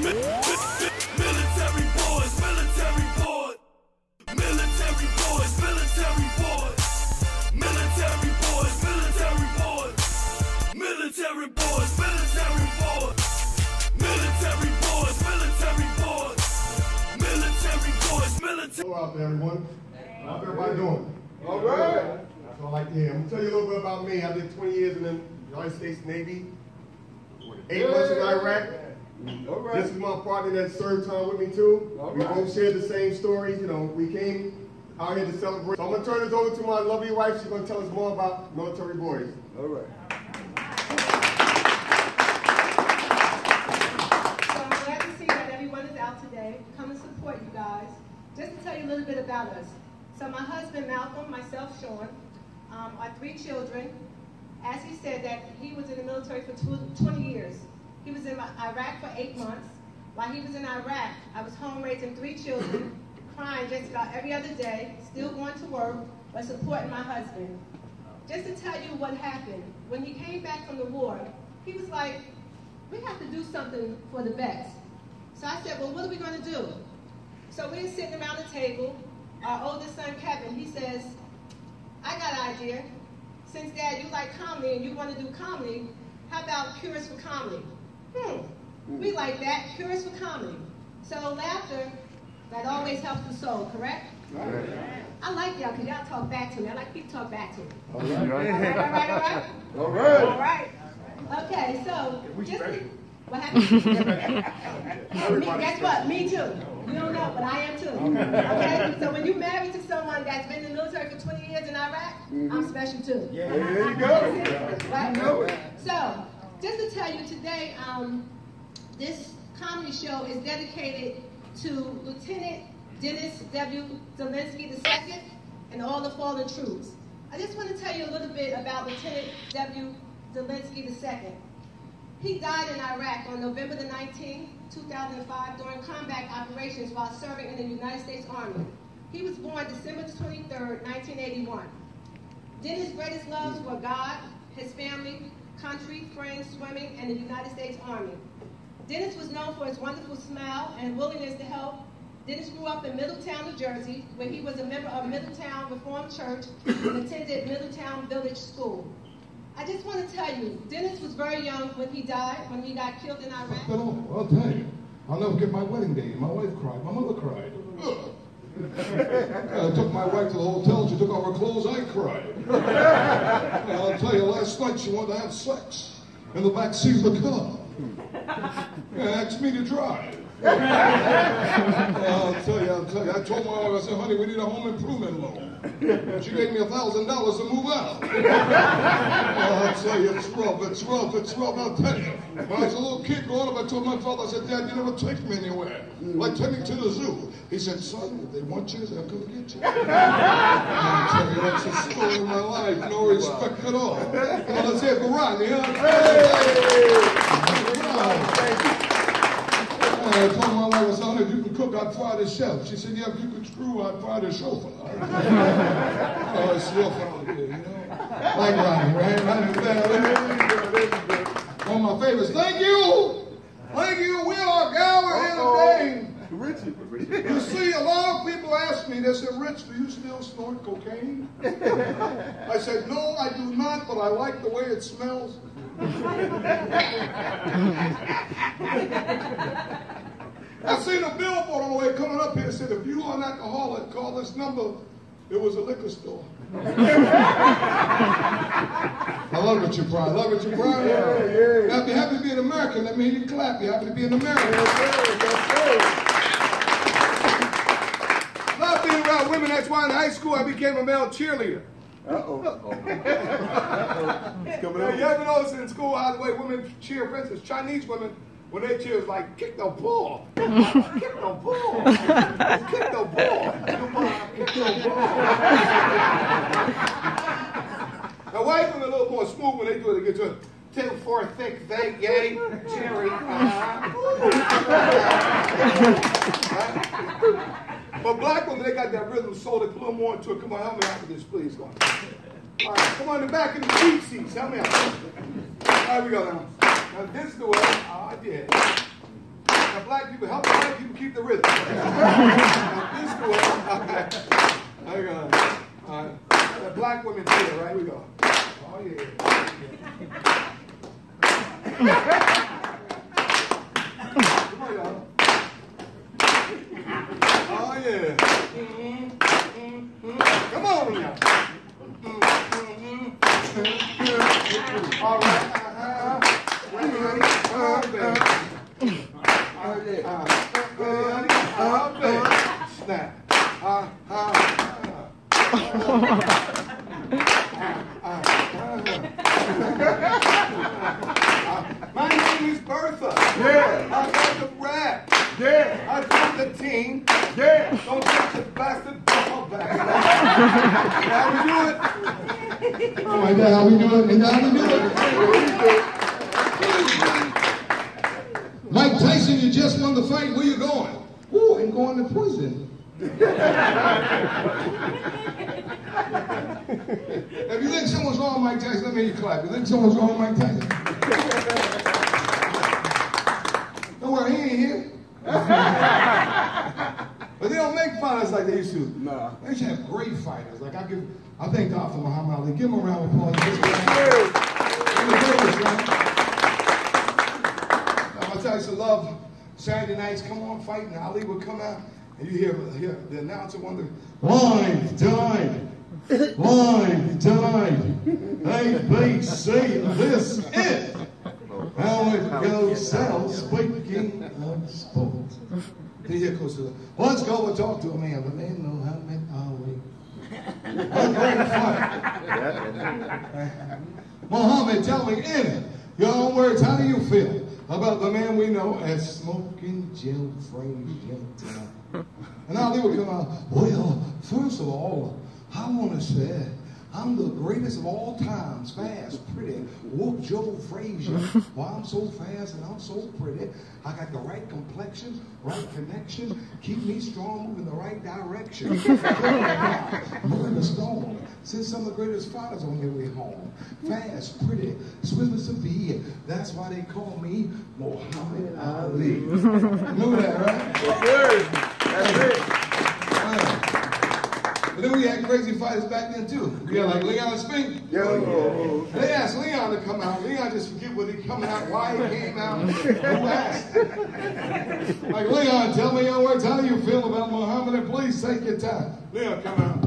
Military boys, military boys. Military boys, military boys. Military boys, military boys. Military boys, military boys. Military boys, military boys. Military boys, military. Hello out there, everyone. How's everybody doing? All right. That's what I like to hear. I'm going to tell you a little bit about me. I did 20 years in the United States Navy, 8 months in Iraq. All right. This is my partner that served time with me too. All we right. both shared the same stories. You know, we came out here to celebrate. So I'm going to turn this over to my lovely wife. She's going to tell us more about Military Boys. All right. So I'm glad to see that everyone is out today. Come and support you guys. Just to tell you a little bit about us. So my husband, Malcolm, myself, Sean, our 3 children. As he said that he was in the military for 20 years. He was in Iraq for 8 months. While he was in Iraq, I was home raising 3 children, crying just about every other day, still going to work, but supporting my husband. Just to tell you what happened, when he came back from the war, he was like, we have to do something for the vets. So I said, well, what are we going to do? So we were sitting around the table. Our oldest son, Kevin, he says, I got an idea. Since, Dad, you like comedy and you want to do comedy, how about Cures for Comedy? We like that, Cures for Comedy. So laughter, that always helps the soul, correct? Right. I like y'all because y'all talk back to me. I like people to talk back to me. All right. All right? All right. All right. Okay, so, what happened? Guess what? Me too. You don't know, but I am too. Okay? So when you're married to someone that's been in the military for 20 years in Iraq, I'm special too. Yeah, there you go. Right? You know it. So, just to tell you today, this comedy show is dedicated to Lieutenant Dennis W. Zelensky II and all the fallen troops. I just want to tell you a little bit about Lieutenant W. Zelensky II. He died in Iraq on November the 19th, 2005, during combat operations while serving in the United States Army. He was born December 23rd, 1981. Dennis' greatest loves were God, his family, country, friends, swimming, and the United States Army. Dennis was known for his wonderful smile and willingness to help. Dennis grew up in Middletown, New Jersey, where he was a member of Middletown Reformed Church and attended Middletown Village School. I just want to tell you, Dennis was very young when he died, when he got killed in Iraq. But I'll tell you, I'll never forget my wedding day. My wife cried, my mother cried. I took my wife to the hotel, she took off her clothes, I cried. I'll tell you, last night she wanted to have sex in the back seat of the car. Asked me to drive. I'll tell you, I told my wife, I said, honey, we need a home improvement loan. She gave me $1,000 to move out. I'll tell you, it's rough, I'll tell you. When I was a little kid growing up, I told my father, I said, Dad, you never take me anywhere. Like, take me to the zoo. He said, son, if they want you, they'll come get you. I'll tell you, that's the story of my life, no respect at all. Now, let's hear it for Rodney, huh? I told my wife, I said, if you can cook, I'd fry the chef. She said, yeah, if you could screw, I'd fry the chauffeur. Oh, it's real fun here, you know? Like Rodney, right? One of my favorites. Thank you! Thank you! We are gathered here today. You see, a lot of people ask me, they said, Rich, do you still snort cocaine? I said, no, I do not, but I like the way it smells. I seen a billboard on the way coming up here that said, if you are an alcoholic, call this number. It was a liquor store. I love what you cry. Love what you cry. Yeah. Now, if you're happy to be an American, that means you clap. You're happy to be an American. Love being around women. That's why in high school I became a male cheerleader. It's coming Now, you ever notice in school how the way women cheer, for instance, Chinese women, when they cheer, it's like, kick the ball. Kick the ball. Kick the ball. Kick the ball. Now, white women are a little more smooth when they do it. They get to it. 2, 4, thick, they, yay, cherry. But black women, they got that rhythm soul. They put a little more into it. Come on, help me out with this, please. Come on. All right, come on in the back of the seat seats. Help me out. All right, we go now. Now, this is the way I did. Now, black people, help the white people keep the rhythm. This way. All right. The black women here, right? We go. Oh, yeah. Come on, y'all. Oh, yeah. Come on, y'all. All right. Ready, honey? Snap. My name is Bertha. Yeah. I got the rap. Yeah. I got the team. Yeah. Don't touch the bastard ball back. How we do it? Oh my God, how we do it? And how we do it? Mike Tyson, you just won the fight. Where you going? Ooh, I'm going to prison. If you think someone's wrong with Mike Tyson, let me hear you clap. You think someone's wrong with Mike Tyson? Don't worry, he ain't here. But they don't make fighters like they used to. Nah. They used to have great fighters. Like I thank God for Muhammad Ali. Give him a round of applause. I used to love Saturday nights. Come on, fight, and Ali would come out, and you hear the announcer wonder, "Live time, live time, ABC, this is how it goes south." Speaking of sports, then you hear Coach, "Let's go and talk to a man, but man, Muhammad Ali." What a great fight. Muhammad, tell me in your own words, how do you feel about the man we know as Smoking Joe Frazier? And Ali would come out, well, first of all, I want to say I'm the greatest of all times, fast, pretty, whoop Joe Frazier. Well, I'm so fast and I'm so pretty. I got the right complexion, right connection, keep me strong, move in the right direction. Murder Stone, send some of the greatest fighters on their way home. Fast, pretty, swift as a bee. That's why they call me Muhammad Ali. Remember that, right? That's it. But then we had crazy fighters back then too. We had like Leon Spink. Yo. They asked Leon to come out. Leon just forget what he coming out, why he came out, who asked. Like, Leon, tell me your words. How do you feel about Muhammad? And please take your time. Leon, come out.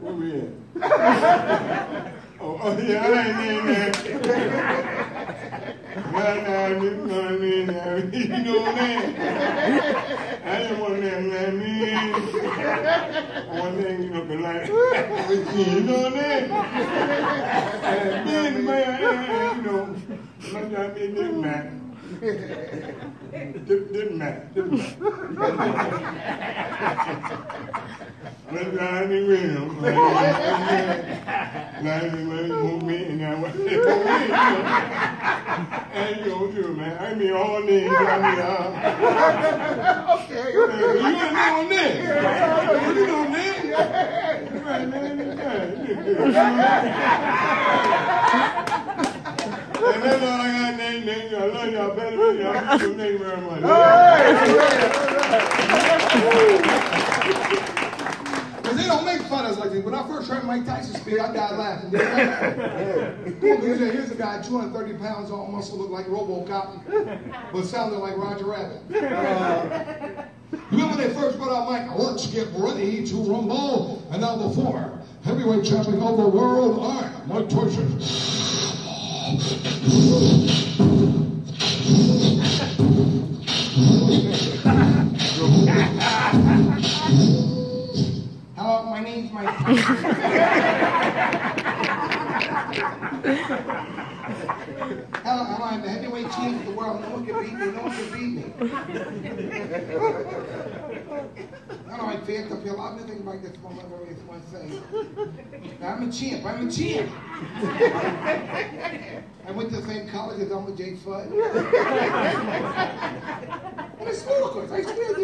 Where we at? Oh yeah, I ain't in there. You know what I mean? I didn't want that, man. One thing you looking like, you know what I mean? And being the man, you know, sometimes it didn't matter. Didn't matter. Let's ride the rhythm. And you do, man. I mean, all day. Okay. You ain't doing that. You doing that? Right, man. And that's all I got, name. I love y'all better than y'all. Thank you very much. Because they don't make fighters like this. When I first heard Mike Tyson speak, I died laughing. Here's a guy, 230 pounds, all muscle, looked like RoboCop, but sounded like Roger Rabbit. Remember when they first brought out Mike, let's get ready to rumble. And now the former heavyweight champion of the world, Mike Tyson. Hello, my name's Mike. Hello, I'm the heavyweight champ of the world. No one can beat me. No one can beat me. I don't know, I failed to feel. I've been thinking about this moment every one thing. I'm a champ. I'm a champ. I went to the same college as Elmer J. Fudd. And it's ludicrous. I swear to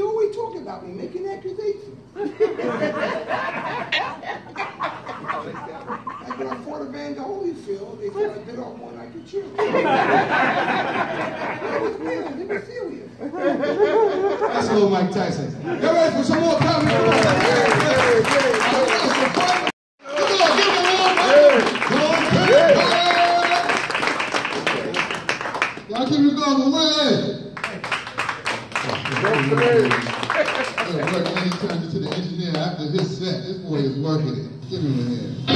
without me making accusations. After I fought Evander Holyfield, they said I bit off more than I could chew. It was real. It was serious. That's a little Mike Tyson. Y'all ready for some more comedy? Come on, give me one. Y'all keep it going, but working anytime to the engineer after his set. This boy is working it. Give him a hand.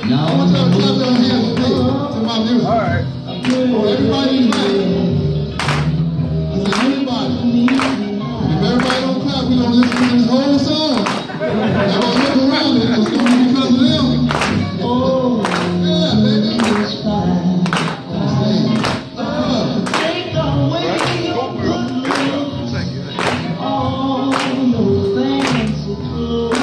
Now I want y'all to clap your hands to my music. All right. Oh, everybody's right. I said everybody. If everybody don't clap, we don't listen to this whole song. Y'all gonna look around it. It's gonna be because of them. Oh, yeah, baby. It's fine. Take away your good looks. All those fancy clothes.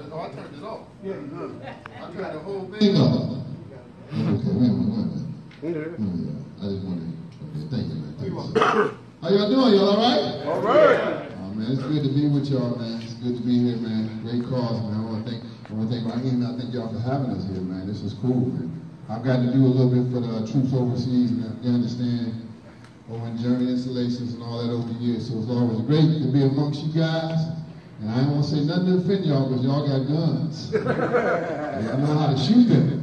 I turned it off. Yeah, I turned the whole thing off. Okay, wait a minute. I just wanted to thank you, man. How y'all doing? Y'all all right? All right. Oh, man, it's good to be with y'all, man. It's good to be here, man. Great cause, man. I want to thank Raheem. I thank y'all for having us here, man. This is cool, man. I've got to do a little bit for the troops overseas, and you understand, over in German installations and all that over the years. So it's always great to be amongst you guys. And I ain't want to say nothing to offend y'all because y'all got guns. And I know how to shoot them.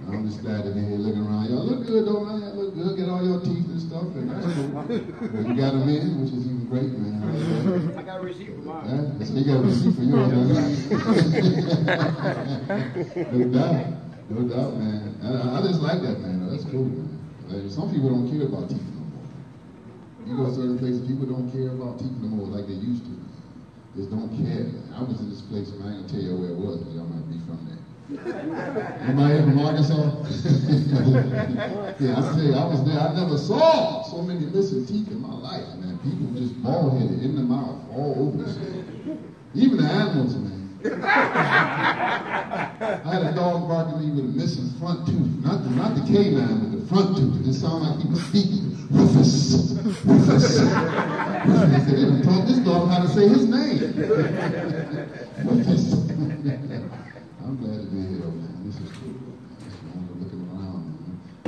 I'm just glad to be here looking around. Y'all look good though, man. Y'all look good. Get all your teeth and stuff. And that's cool. But you got them in, which is even great, man. I got a receipt for mine. Yeah, so you got a receipt for yours. No doubt, man. I just like that, man. That's cool, man. Like, some people don't care about teeth. You go to certain places, people don't care about teeth no more like they used to. Just don't care. I was in this place, and I ain't gonna tell you where it was, but y'all might be from there. Anybody here from Arkansas? Yeah, I say I was there. I never saw so many missing teeth in my life, man. People just bald-headed, in the mouth, all over the shit. Even the animals, man. I had a dog barking at me with a missing front tooth. Not the canine, but the front tooth. It just sounded like he was speaking. Rufus. Rufus. Rufus. They didn't taught this dog how to say his name. Rufus. I'm glad to be here, man. This is cool. I'm looking around, man. I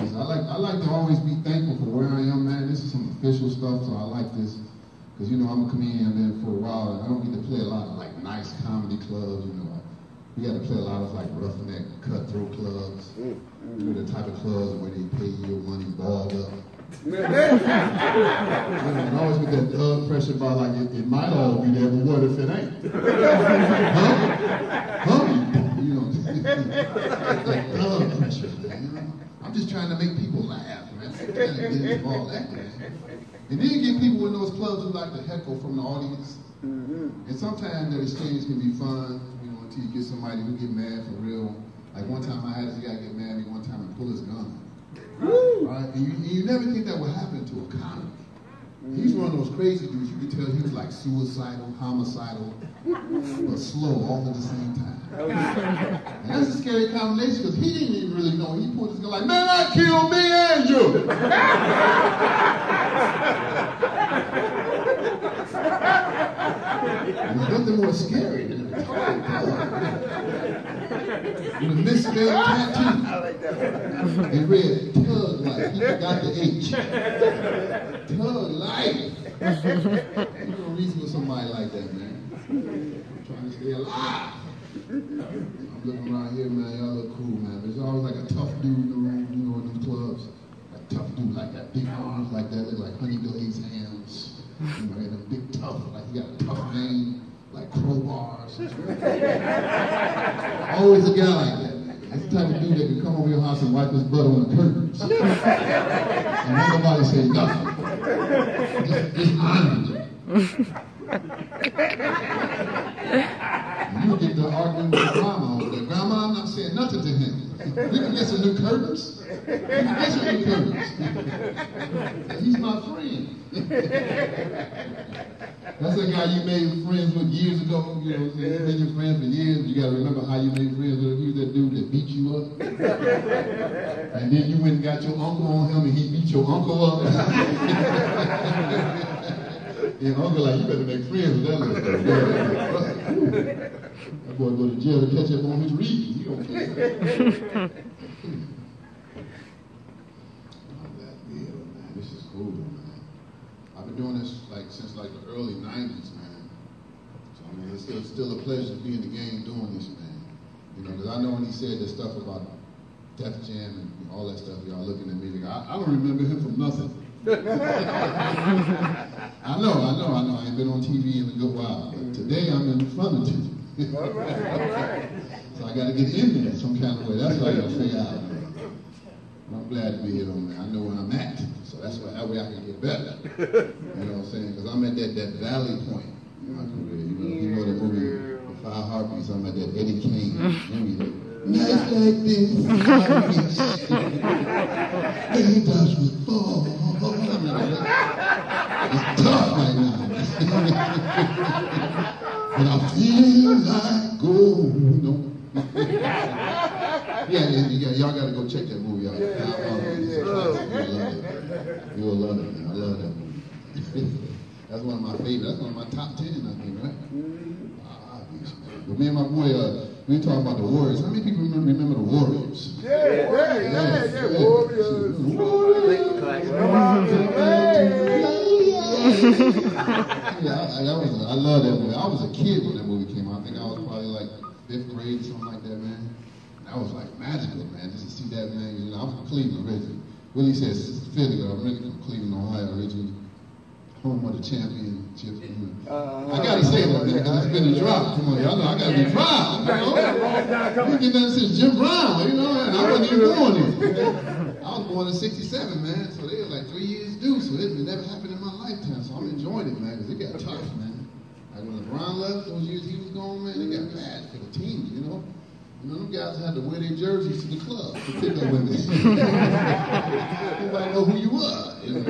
like to always be thankful for where I am, man. This is some official stuff, so I like this. Because, you know, I'm a comedian, I've been for a while, and I don't get to play a lot of, like, nice comedy clubs, you know. We got to play a lot of, like, roughneck, cutthroat clubs. You know, the type of clubs where they pay you your money balled up. You know, and always with that pressure about, like, it might all be there, but what if it ain't? Huh? You know, that pressure, man. You know? I'm just trying to make people laugh, man. I'm trying to get involved that, man. And then you get people in those clubs who like to heckle from the audience. And sometimes that exchange can be fun, you know, until you get somebody who get mad for real. Like one time I had this guy get mad at me one time and pull his gun. Right? And you never think that would happen to a comic. He's one of those crazy dudes, you could tell he was like suicidal, homicidal, but slow all at the same time. And that's a scary combination because he didn't even really know. He pulled his gun like, man, I killed me and you. There's nothing more scary than a tall dog with a misspelled tattoo. I like that one. It read Tug Life. He forgot the H. Tug Life. You don't reason with somebody like that, man. I'm trying to stay alive. I'm looking around here, man. Y'all look cool, man. There's always like a tough dude in the room, you know, in them clubs. A tough dude like that, big arms like that, look like Honey Glazed hams. You know, and a big tough, like he got a tough name, like Crowbars. Always a guy like that, man. That's the type of dude that can come over your house and wipe his butt on the curtains. And nobody say nothing. Just honor him. You get to arguing with your grandma over there. Grandma, I'm not saying nothing to him. We can get some new curtains. We can get some new curtains. He's my friend. That's the guy you made friends with years ago. You know, you've been your friend for years. You got to remember how you made friends with him. He was that dude that beat you up. And then you went and got your uncle on him, and he beat your uncle up. And uncle like, you better make friends with that little guy. That boy go to jail to catch up on his reading. He don't care. Man, this is cool, man. I've been doing this since the early 90s, man. So I mean, it's still a pleasure to be in the game doing this, man. You know, because I know when he said this stuff about Def Jam and all that stuff, y'all looking at me like, I don't remember him from nothing. I know. I ain't been on TV in a good while, but today I'm in front of you. All right. So I got to get in there some kind of way. That's what I got to figure out. Man. I'm glad to be here, though, man. I know where I'm at, so that way I can get better. You know what I'm saying? Because I'm at that valley point in my career. You know that movie, The Five Heartbeats. I'm at that Eddie King movie. Nights like this, raindrops will fall. It's tough right now. But I feel like gold. Y'all got to go check that movie out. You'll love it, man. I love that movie. That's one of my favorites. That's one of my top 10, I think, right? But me and my boy, we were talking about the Warriors. How many people remember the Warriors? Yeah, Warriors. I love that movie. I was a kid when that movie came out. I think I was probably like 5th grade or something like that, man. That was like magical, man, just to see that, man. You know, I'm from Cleveland originally. Willie says Philly, I'm really from Cleveland, Ohio originally. Home of the championships. I gotta say that, man, because it's been a drop. Come on, y'all know I gotta be proud. You know? We've been done since Jim Brown, you know, and I wasn't even born then. I was born in '67, man, so they were like 3 years due, so it never happened in my lifetime, so I'm enjoying it, man, because it got tough, man. Like when LeBron left, those years he was gone, man, it got bad for the teams, you know. You know, them guys had to wear their jerseys to the club to pick up women. Nobody know who you were, you know.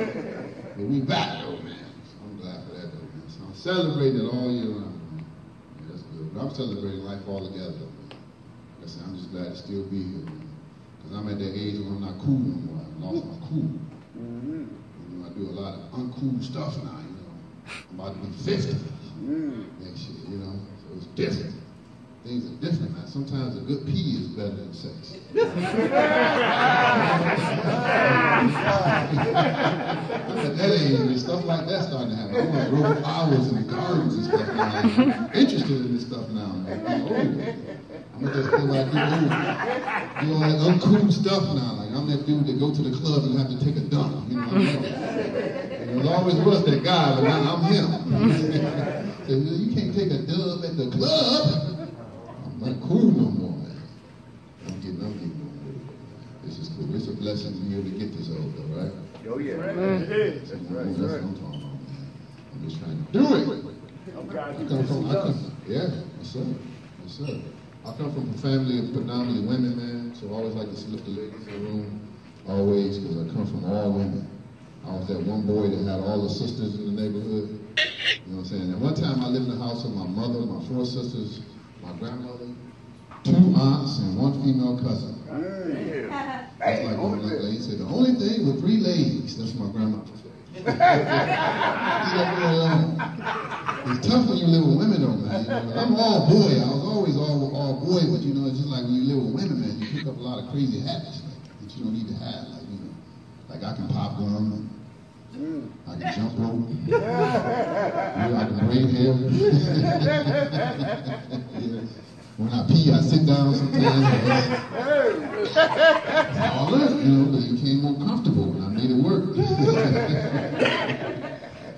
But we back, though, man. So I'm glad for that, though, man. So I'm celebrating it all year round, man. Yeah, that's good. But I'm celebrating life all together, though, man. Like I said, I'm just glad to still be here, man. Because I'm at that age where I'm not cool no more. I've lost my cool. You know, I do a lot of uncool stuff now, you know. I'm about to be 50 next year, you know. So it's different. Things are different now. Sometimes a good pee is better than sex. At that age, and stuff like that starting to happen. I want to grow flowers in the gardens and stuff now. I'm interested in this stuff now. I'm gonna just feel like do all that uncool stuff now. Like I'm that dude that go to the club and have to take a dump. You know what I mean? There always was that guy, but now I'm him. So, you can't take a dub at the club. Not cool no more, man. I'm getting on. This is cool. It's a blessing to be able to get this old, though, right? Oh, yeah. That's what I'm talking about, man. I'm just trying to do it. Yes, sir. Yes, sir. I come from a family of predominantly women, man, so I always like to salute the ladies in the room, always, because I come from all women. I was that one boy that had all the sisters in the neighborhood. You know what I'm saying? And one time I lived in the house with my mother, my 4 sisters, my grandmother, 2 aunts, and 1 female cousin. That's like he said, the only thing with 3 legs, that's my grandma. Leave that boy alone. It's tough when you live with women though, man. You know, I'm all boy. I was always all boy, but you know, it's just like when you live with women, man, you pick up a lot of crazy habits that you don't need to have. Like, you know, like I can pop gum, I can jump rope, I can braid hair. When I pee, I sit down sometimes. All that, you know, because it became more comfortable and I made it work.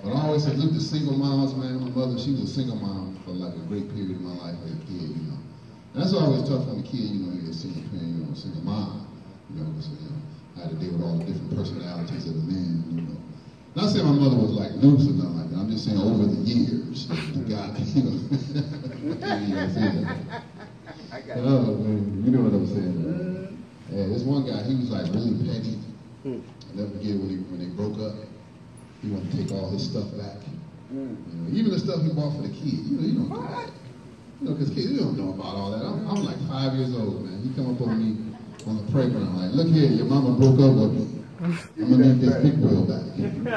But I always said, look, the single moms, man, my mother, she was a single mom for like a great period of my life as a kid, you know. And that's always tough when a kid, you know, you're a single parent, you know, a single mom, you know, so, you know, I had to deal with all the different personalities of the men, you know. Not saying my mother was like loose or nothing like that, I'm just saying over the years, the guy, you know. Oh, man, you know what I'm saying. Yeah, this one guy, he was like really petty. I'll never forget when they broke up. He wanted to take all his stuff back. You know, even the stuff he bought for the kids. You don't do that. You know, because kids, you don't know about all that. I'm like 5 years old, man. He come up on me on the playground like, look here, your mama broke up with me. I'm gonna need this big wheel back. And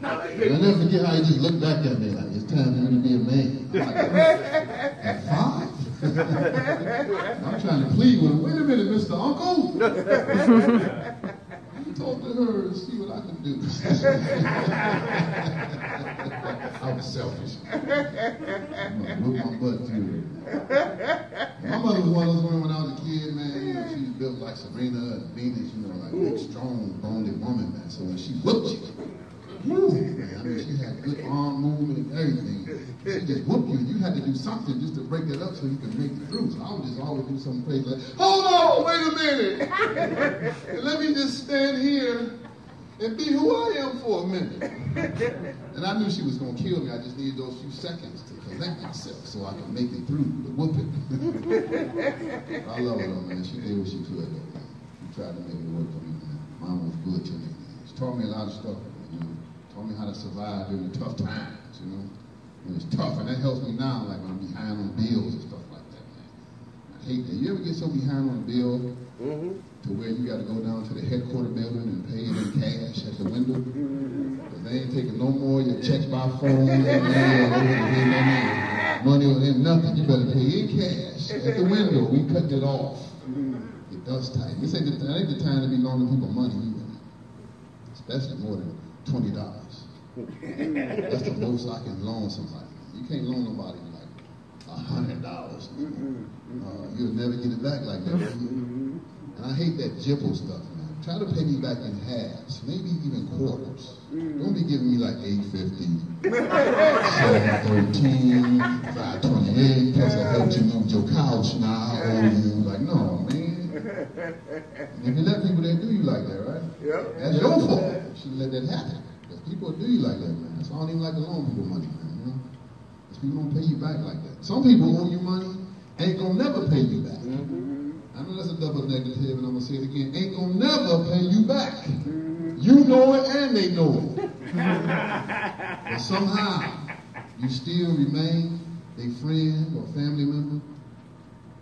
I'll never forget how he just looked back at me like, it's time for me to be a man. I'm like, at 5? I'm trying to plead with him. Wait a minute, Mr. Uncle. Talk to her and see what I can do. I was selfish. I'm gonna whip my butt too. My mother was one of those women when I was a kid, man. You know, she was built like Serena and Venus, you know, like a big, strong, boned woman, man. So when she whooped you, man, I mean, she had good arm movement and everything. She just whooped you. You had to do something just to break that up so you could make it through. So I would just always do something crazy like, hold on, wait a minute. And let me just stand here and be who I am for a minute. And I knew she was going to kill me. I just needed those few seconds to collect myself so I could make it through the whooping. I love her, though, man. She did what she could, though, man. She tried to make it work for me, man. Mom was good to me, man. She taught me a lot of stuff, you know. Taught me how to survive during the tough times, you know. And it's tough, and that helps me now, like when I'm behind on bills and stuff like that, man. I hate that. You ever get so behind on a bill to where you got to go down to the headquarters building and pay it in cash at the window? Because they ain't taking no more your checks by phone, money or nothing. You better pay in cash at the window. We cut it off. It does tight. This ain't the time to be loaning people money either, especially more than $20. That's the most I can loan somebody. You can't loan nobody like $100. You'll never get it back like that. And I hate that jibble stuff, man. Try to pay me back in halves, maybe even quarters. Don't be giving me like $8.50, $7.13, $5.28, plus I helped you move your couch, now I owe you. Like, no, man. And if you let people, they do you like that, right? Yep. That's your fault. You shouldn't let that happen. Because people do you like that, man. So I don't even like to loan people money, man, you know? Because people don't pay you back like that. Some people owe you money, ain't gonna never pay you back. I know that's a double negative, and I'm going to say it again. Ain't going to never pay you back. You know it, and they know it. But somehow, you still remain a friend or family member.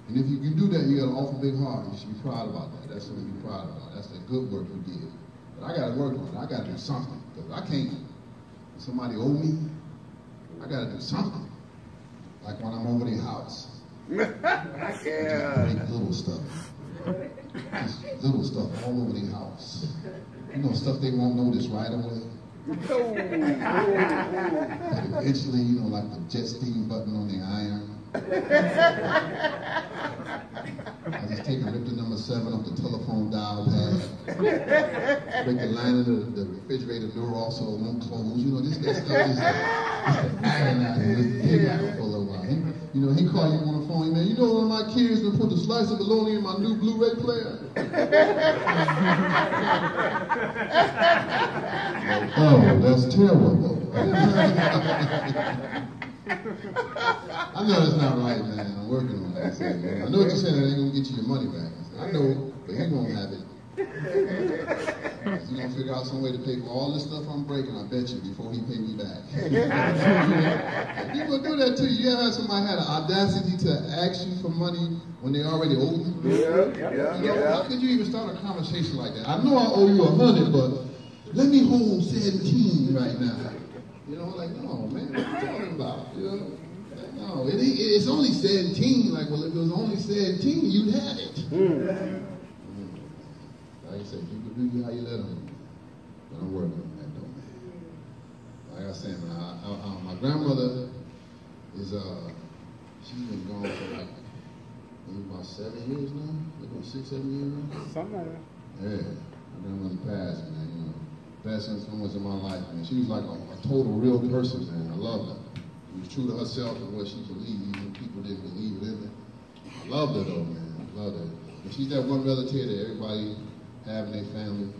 And if you can do that, you got an awful big heart. You should be proud about that. That's something to be proud about. That's the good work you did. But I got to work on it. I got to do something. Because I can't. If somebody owe me, I got to do something. Like when I'm over their house. Just break little stuff. Just little stuff all over their house. You know, stuff they won't notice right away. But eventually, you know, like the jet steam button on the iron. I just take and rip the number 7 off the telephone dial pad. Break the line of the refrigerator door also won't close. You know, this stuff is iron out here. This big iron for a little while. You know, he called you on the phone, man. You know, one of my kids been put a slice of bologna in my new Blu-ray player. Oh, that's terrible. I know that's not right, man. I'm working on that. I know what you're saying. That ain't gonna get you your money back. I know, but he won't have it. He's gonna figure out some way to pay for all this stuff I'm breaking, I bet you, before he pay me back. People do that too. You ever had somebody had an audacity to ask you for money when they already owe you? Yeah. How could you even start a conversation like that? I know I owe you 100, but let me hold 17 right now. You know, like, no, man, what are you talking about? You know? Like, no, it's only 17. Like, well, if it was only 17, you'd have it. Like I said, people do you how you let them. But I'm working on that, though, man. Like I said, man, my grandmother is, she's been gone for like, maybe about 7 years now? Maybe about 6, 7 years now? Something like that. Yeah, my grandmother passed, man, you know. Best influence in my life, man. She was like a total real person, man. I love her. She was true to herself and what she believed, even people didn't believe it in her. I loved her, though, man. I loved her. And she's that one relative that everybody have in their family.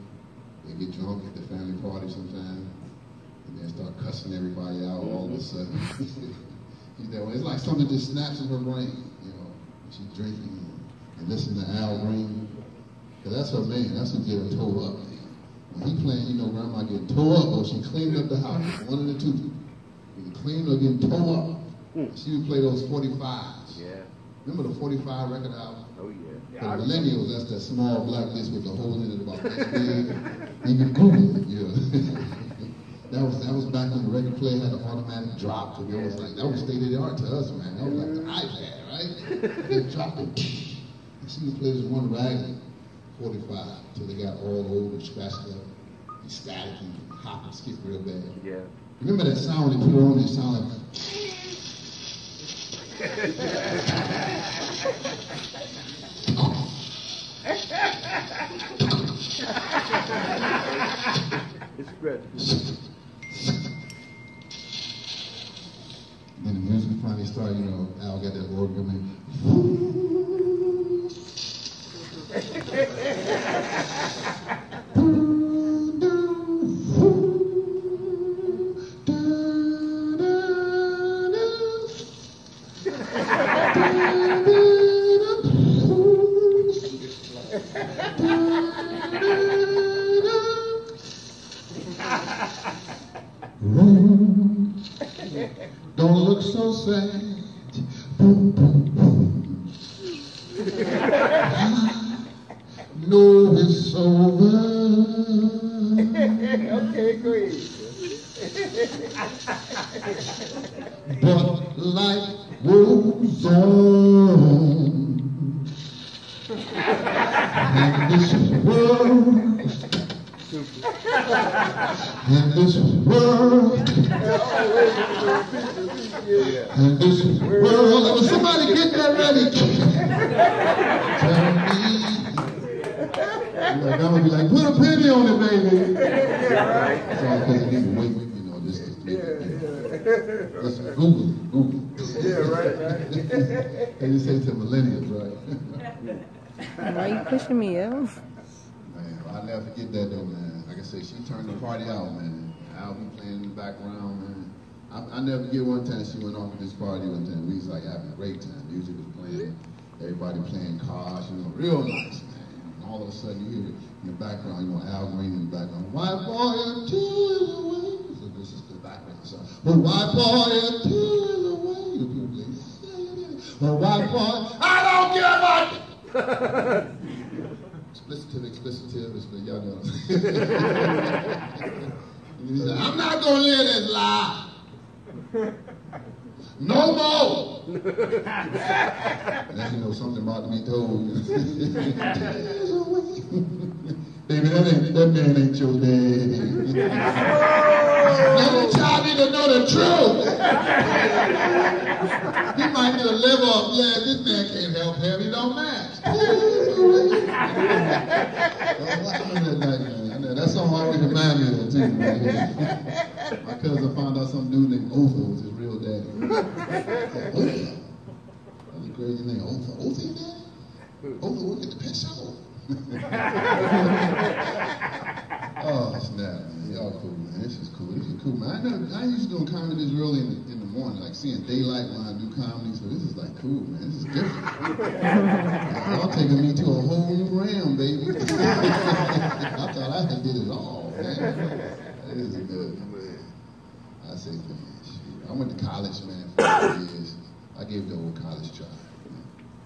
They get drunk at the family party sometimes, and then start cussing everybody out all of a sudden. She's that way. It's like something just snaps in her brain, you know. She's drinking and listening to Al Green. Cause that's her man. That's who get her towed up. When he playing, you know, grandma getting towed up, or she cleaned up the house. One of the two. Either clean or getting towed up. She would play those 45s. Yeah. Remember the 45 record album? Oh, yeah. For the millennials, that's that small black disc with the hole in it about this big. You can Google it, yeah. That was back when the record player had the automatic drop, and it was like, that was state of the art to us, man. That was like the iPad, right? They dropped it. And she would play this one ragged 45 till they got all old and scratched up and static and hop and skip real bad. Yeah. Remember that sound they put on? It sounded like It's good. Then the music finally started, you know, Al got that organ and don't look so sad. Boom, boom, boom. No, it's over. Okay, great. But life goes on. And this world, and this world, and this world, somebody get that ready. Tell me. Like, I'm gonna be like, put a penny on it, baby. It's all because you need to wait, you know, this is listen, Google. Yeah, right. And you say to millennials, right? Why you pushing me, yo? Man, I'll never forget that though, man. Like I said, she turned the party out, man. I'll be playing in the background, man. I never forget one time she went off at this party one time. We was like having a great time. Music was playing, everybody playing cards, you know, real nice, man. And all of a sudden you hear it in the background, you know, Al Green in the background. White boy and two is away. So this is the background song. Well, white boy and two is away. The people play, well, white boy, I don't care about it. Explicitive, y'all know. He said, I'm not gonna live this lie. No more. Now you know something about to be told. Baby, that man ain't your daddy. Every child need to know the truth. He might get a liver up. Yeah, this man can't help him. He don't match. That song always remind me of that too, man. My cousin found out some dude named Otha was his real daddy. Otha? That's a crazy name. Otha? Otha your daddy? Otha work at the pet shop? Oh, snap, man. Y'all cool, man. This is cool. This is cool, man. I used to do comedy this early in the morning, like seeing daylight when I do comedy, so this is like cool, man. This is different. Y'all taking me to a whole new realm, baby. I thought I had did it all, man. This is good, man. I say, man, I went to college, man, for 4 years. I gave the old college try.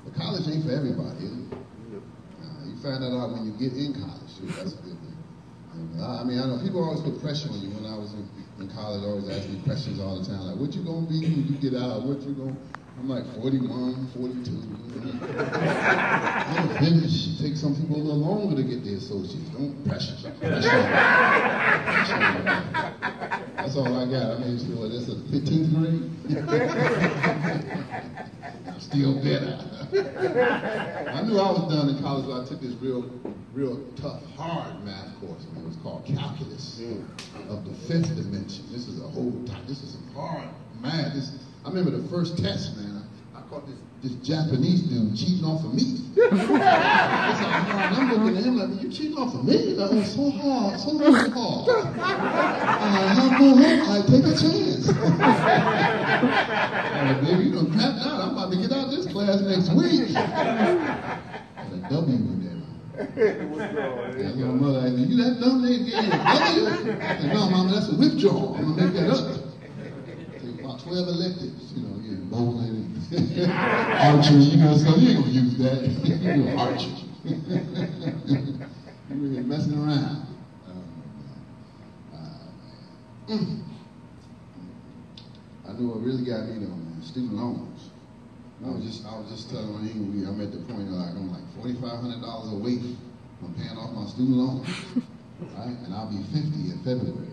But college ain't for everybody, is it? You find that out when you get in college. That's a good thing. I mean, I know people always put pressure on you. When I was in college, always asked me questions all the time, like, what you gonna be when you get out? What you gonna? I'm like 41, 42. I'm finished. It takes some people a little longer to get their associates. Don't pressure. That's all I got. I mean, still, that's a 15th grade. I'm still better. I knew I was done in college when I took this real tough, hard math course. It was called Calculus of the Fifth Dimension. This is some hard math. I remember the first test, man. I caught this Japanese dude cheating off of me. I'm looking at him like, you cheating off of me? That was so hard, so very hard. I have no hope. I take a chance. Baby, you done crapped out. I'm about to get out of this place. class next week. Got a W in there. And my mother asked me, you that dumb they gave you a W? I said, no, Mama, that's a withdrawal. I'm gonna make that up. Take about 12 electives, you know, bowling and archery, you know, so you ain't gonna use that. You know, archery. You really messing around. I knew what really got me though, man. Student loans. I was just telling my English, I'm at the point of like, I'm like $4,500 away from paying off my student loans, right? And I'll be 50 in February.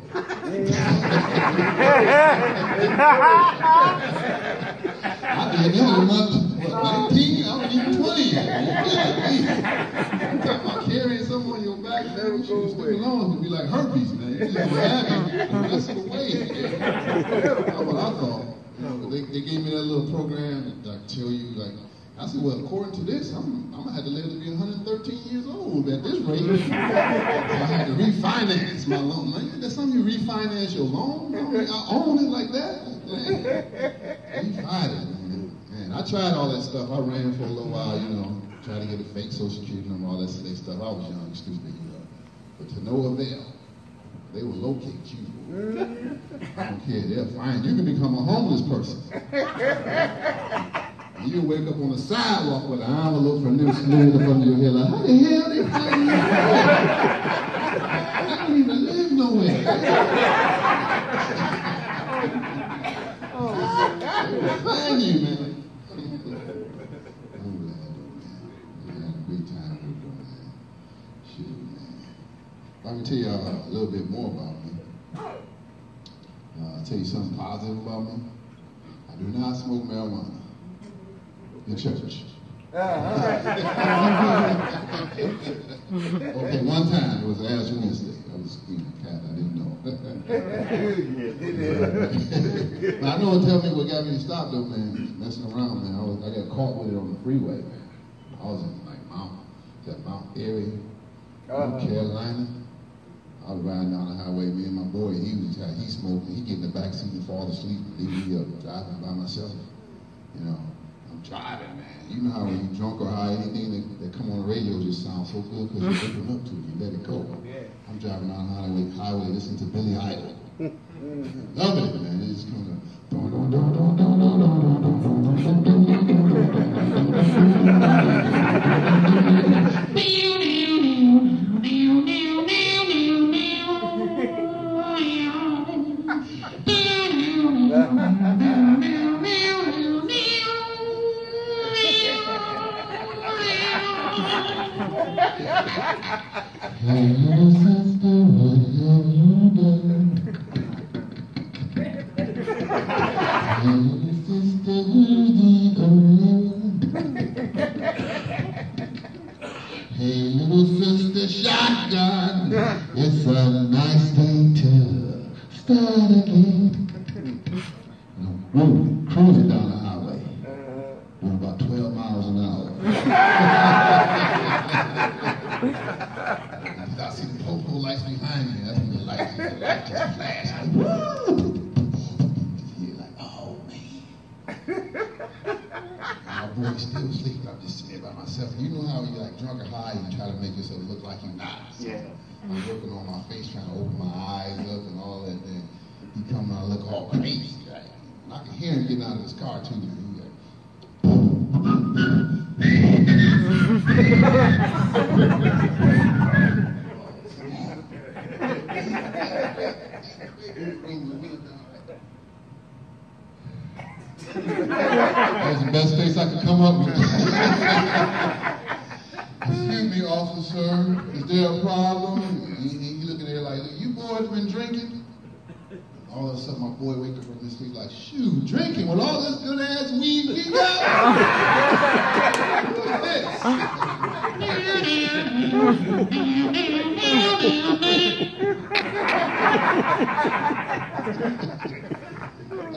I'll be another month, what, 19? I was even 20 yet. I'm talking about carrying something on your back, man. Student loans would be like herpes, man. You just have it, that's the way. That's what I thought. They gave me that little program that tell you, like, I said, well, according to this, I'm going to have to live to be 113 years old at this rate. So I had to refinance my loan. Man, that's something you refinance your loan? I own it like that? Refinance it, man. I tried all that stuff. I ran for a little while, you know, tried to get a fake Social Security number, all that silly stuff. I was young, excuse me, you know. But to no avail. They will locate you. I don't care, they'll find you. You can become a homeless person. And you'll wake up on the sidewalk with an envelope from them slid up under your head like, how the hell they find you? I don't even live nowhere. They will find you, man. I'm glad, though, man. We had a great time with them, man. Shoot, man. I can tell you a little bit more about me. I'll tell you something positive about me. I do not smoke marijuana in church. Okay, one time, it was Ash Wednesday. I was screaming cat, I didn't know. But I know it tell me what got me to stop though, man. Messing around, man. I got caught with it on the freeway, man. I was in like Mount Airy, North Carolina. I was riding down the highway, me and my boy, he smoked, he get in the back seat and fall asleep, leave me up, driving by myself. You know, I'm driving, man. You know how when you're drunk or high, anything that come on the radio just sounds so good because you open up to it, you let it go. I'm driving down the highway listening to Billy Idol. Love it, man. It's just coming up. Hey, little sister, what have you done? Hey, little sister, who's the only one? Hey, little sister, shotgun. It's a nice thing to start again. Cruising down the highway. Doing about 12 miles an hour. I see the popo lights behind me. That's when the light just flash. Like, woo! You're like, oh man. My boy's still sleeping. I'm just sitting there by myself. You know how you're like drunk or high, you try to make yourself look like you're not. So I'm working on my face, trying to open my eyes up and all that. Then he come out and look all crazy. Right? And I can hear him getting out of his car too. He's like, that was the best face I could come up with. Excuse me, officer, is there a problem? He looking there like, you boys been drinking? All of a sudden, my boy wake up from his sleep like, shoot, drinking with all this good ass weed we got? What's this?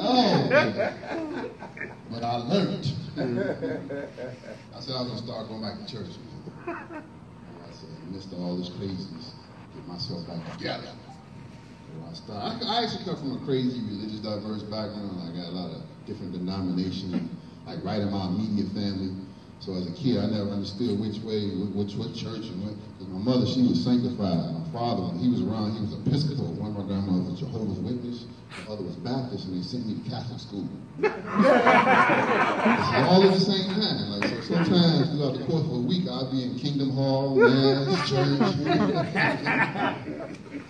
Oh, but I learned. I said I was gonna start going back to church. I said, amidst all this craziness, get myself back together. I actually come from a crazy, religious, diverse background. I got a lot of different denominations. like right in my immediate family. So as a kid, I never understood which way, what church and what. Because my mother, she was sanctified. My father, when he was around, he was Episcopal. One of my grandmothers was Jehovah's Witness. The other was Baptist, and they sent me to Catholic school. It's all at the same time. Like, so sometimes throughout the course of a week, I'll be in Kingdom Hall, Mass, church.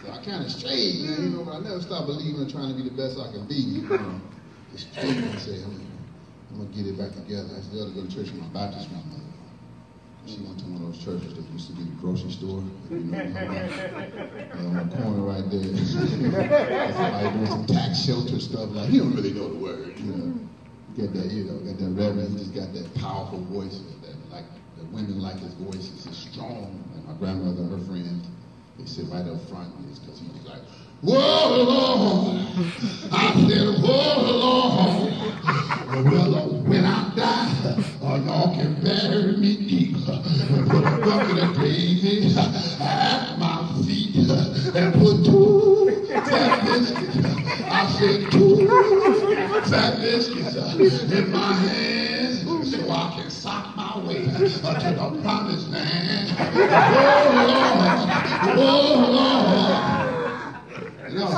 So I kind of strayed, man, you know, but I never stopped believing and trying to be the best I can be. You know, just straight and say, I'm gonna get it back together. I used to go to church with my Baptist grandmother. She went to one of those churches that used to be the grocery store. You know, on the corner right there. Somebody doing some tax shelter stuff. Like, he don't really know the word. You know, get that, you know, got that reverend. He just got that powerful voice. That, like, the women like his voice. It's strong. Like my grandmother and her friends, they sit right up front because he was like, whoa, Lord. I said, whoa, Lord. Well, when I die, y'all can bury me deep. Put a bucket of gravy at my feet and put 2 fat biscuits. I said 2 fat biscuits in my hands so I can sock my way to the promised land. Oh, Lord. And I was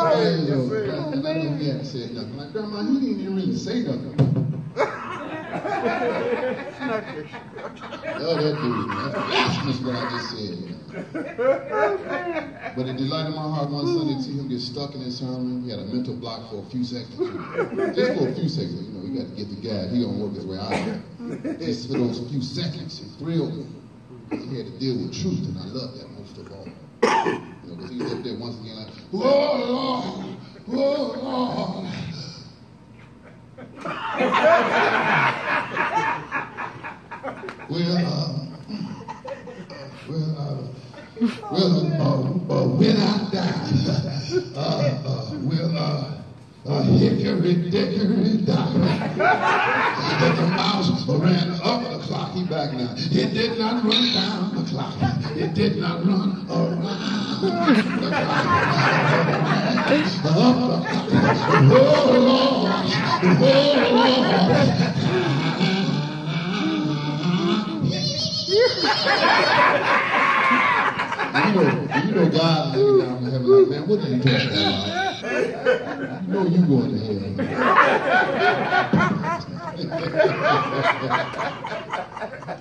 and I know he hadn't said nothing. Like, Grandma, he didn't even really say nothing. Oh, that dude, man. That's what I just said. But it delighted my heart one Sunday to see him get stuck in his sermon. He had a mental block for a few seconds. Just for a few seconds. You know, he got to get the guy. He don't work his way out of it. Just for those few seconds, it thrilled me. He had to deal with truth, and I love that most of all. You know, because he was up there once again like, whoa, Lord, whoa, Lord. When I die, hickory dickory dock. That the mouse ran up the clock. He back now. It did not run down the clock. It did not run around the clock. Up the clock. Oh Lord, oh Lord. You know God looking down from heaven like, man, what are you talking about? You know you going to hell.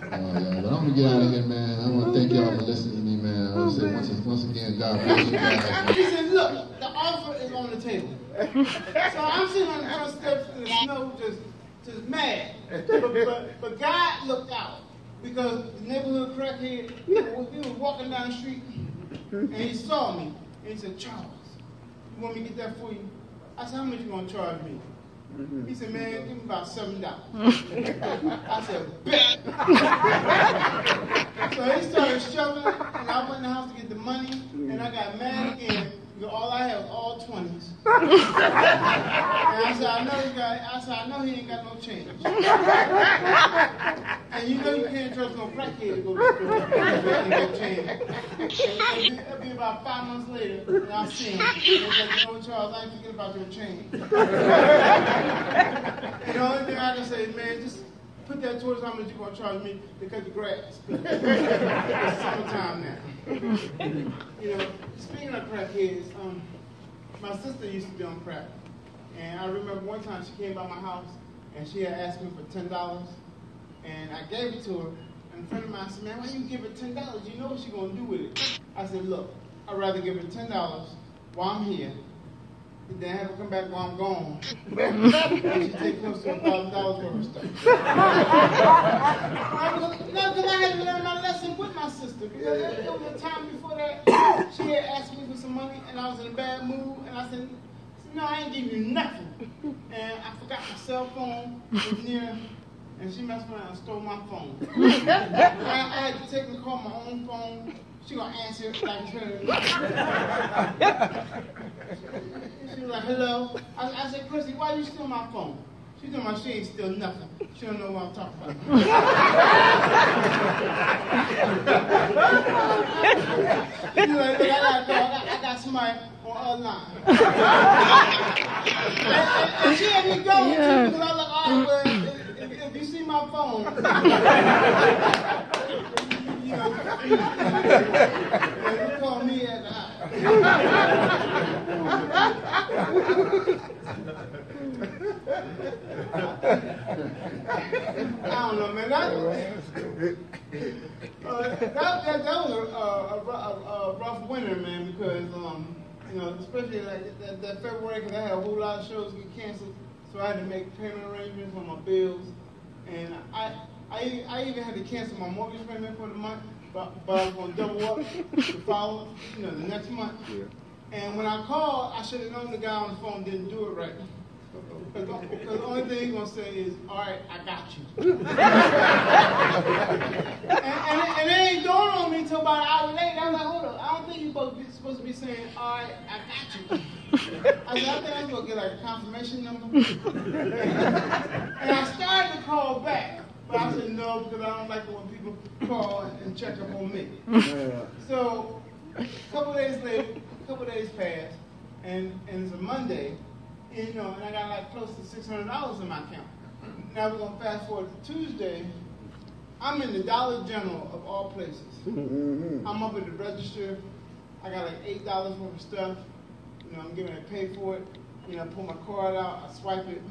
Yeah, but I'm going to get out of here, man. I want to thank y'all for listening to me, man. I want to say once again, God bless you guys. He said, look, the offer is on the table. So I'm sitting on the front steps in the snow just mad. But God looked out. Because the neighborhood crackhead, he was walking down the street, and he saw me, and he said, Charles, you want me to get that for you? I said, how much you going to charge me? He said, man, give me about $7. I said, bet. So he started shoveling, and I went in the house to get the money, and I got mad again. All I have was all 20s. And I said, I know he ain't got no change. And you know you can't trust no crackhead to go to the store and get change. And it'll be about 5 months later, and I'll see him. And he's like, you know what, Charles, I ain't forget about your change. And the only thing I can say is, man, just put that towards how much you're going to charge me to cut the grass. It's summertime now. You know, speaking of crackheads, my sister used to be on crack. And I remember one time she came by my house and she had asked me for $10. And I gave it to her. And a friend of mine said, man, why you give her $10? You know what she's going to do with it. I said, look, I'd rather give her $10 while I'm here than have her come back while I'm gone. And she take close to $1,000 worth of stuff. No, because I had to learn my lesson with my sister. Because it was a time before that, she had asked me for some money, and I was in a bad mood, and I said, no, I ain't giving you nothing. And I forgot my cell phone was near, and she messed around and stole my phone. I had to take and call my own phone. She gonna answer it like it's her. She was like, hello. I said, Chrissy, why you steal my phone? She told me she ain't steal nothing. She don't know what I'm talking about. She's like, look, I got somebody on other line. And she had me going too, because I was like, all right, well, if you my phone. You call me at the house. I don't know, man. That was a rough winter, man, because you know, especially like that February, because I had a whole lot of shows get canceled, so I had to make payment arrangements on my bills, and I even had to cancel my mortgage payment for the month, but I was going to double up the follow, you know, the next month. Yeah. And when I called, I should have known the guy on the phone didn't do it right. Because the only thing he's going to say is, all right, I got you. and it ain't dawned on me until about an hour later. I was like, hold up, I don't think you're supposed to be saying, all right, I got you. I said, I think I'm supposed to get like a confirmation number. And I started to call back. But I said no, because I don't like it when people call and check up on me. Yeah. So a couple days later, a couple days passed, and it's a Monday, and, you know, and I got like close to $600 in my account. Now we're gonna fast forward to Tuesday. I'm in the Dollar General of all places. I'm up at the register. I got like $8 worth of stuff. You know, I'm getting ready to pay for it. You know, I pull my card out, I swipe it.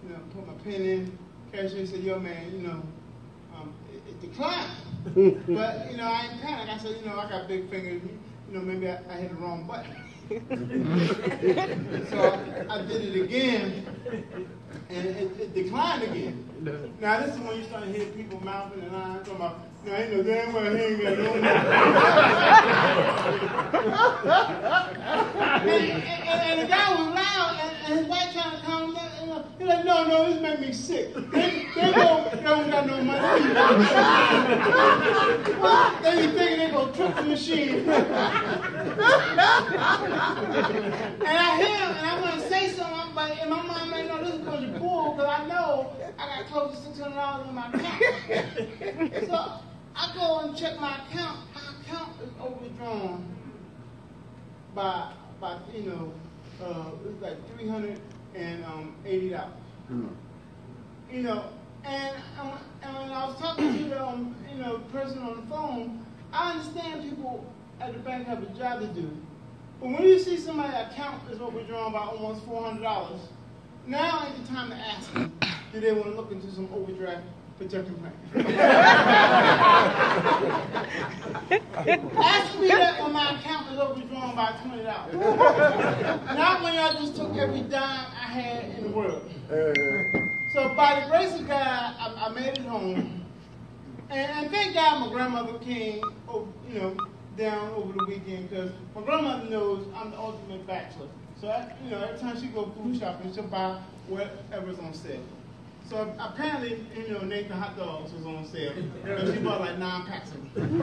You know, put my pin in. Cashier said, yo, man, you know, it declined. But, you know, I ain't panic. I said, you know, I got big fingers. You know, maybe I hit the wrong button. So I did it again, and it declined again. Now, this is when you start to hear people mouthing and I'm talking about, no, ain't no damn well he ain't got no money. and the guy was loud, and his wife trying to calm him down. He's like, no, this make me sick. They don't got no money. They be thinking they gonna trick the machine. And I hear him, and I'm gonna say something, but in my mind, man, no, this is because you're poor, because I know I got close to $600 in my account. So I go and check my account. My account is overdrawn by you know, it's like $380. You know, and when I was talking to the you know, person on the phone, I understand people at the bank have a job to do. But when you see somebody's account is overdrawn by almost $400, now ain't the time to ask them, do they want to look into some overdraft protection plan? Ask me that when my account is overdrawn by $20. Not when y'all just took every dime I had in the world. So by the grace of God, I made it home. And thank God my grandmother came, you know, down over the weekend, because my grandmother knows I'm the ultimate bachelor. So, you know, every time she go food shopping, she'll buy whatever's on sale. So apparently, you know, Nathan hot dogs was on sale. And she bought like 9 packs of them.